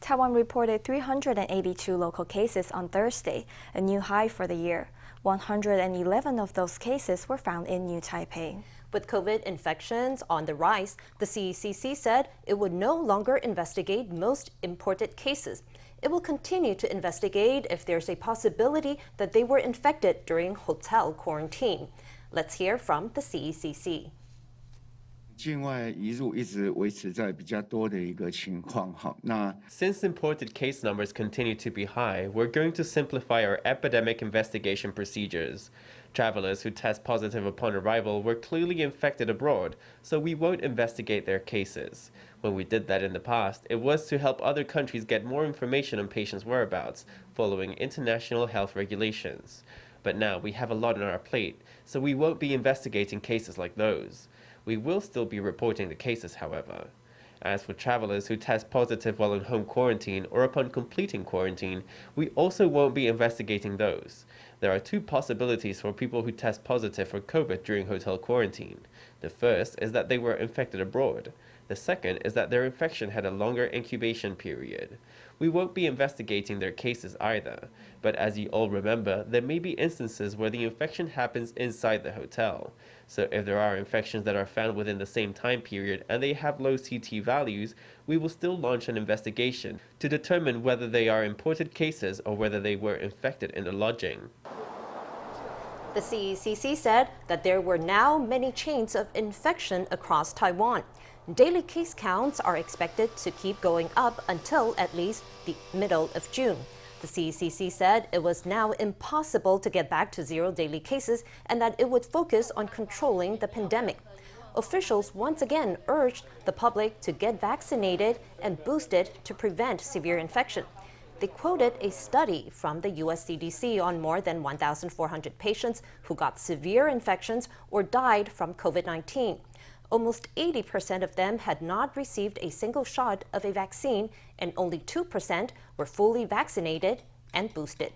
Taiwan reported 382 local cases on Thursday, a new high for the year. 111 of those cases were found in New Taipei. With COVID infections on the rise, the CECC said it would no longer investigate most imported cases. It will continue to investigate if there's a possibility that they were infected during hotel quarantine. Let's hear from the CECC. 境外移入一直维持在比较多的一个情况。Since imported case numbers continue to be high, we're going to simplify our epidemic investigation procedures. Travelers who test positive upon arrival were clearly infected abroad, so we won't investigate their cases. When we did that in the past, it was to help other countries get more information on patients' whereabouts, following international health regulations. But now we have a lot on our plate, so we won't be investigating cases like those. We will still be reporting the cases, however. As for travelers who test positive while in home quarantine or upon completing quarantine, we also won't be investigating those. There are two possibilities for people who test positive for COVID during hotel quarantine. The first is that they were infected abroad. The second is that their infection had a longer incubation period. We won't be investigating their cases either, but as you all remember, there may be instances where the infection happens inside the hotel. So if there are infections that are found within the same time period and they have low CT values, we will still launch an investigation to determine whether they are imported cases or whether they were infected in the lodging. The CECC said that there were now many chains of infection across Taiwan. Daily case counts are expected to keep going up until at least the middle of June. The CECC said it was now impossible to get back to zero daily cases and that it would focus on controlling the pandemic. Officials once again urged the public to get vaccinated and boosted to prevent severe infection. They quoted a study from the US CDC on more than 1,400 patients who got severe infections or died from COVID-19. Almost 80% of them had not received a single shot of a vaccine, and only 2% were fully vaccinated and boosted.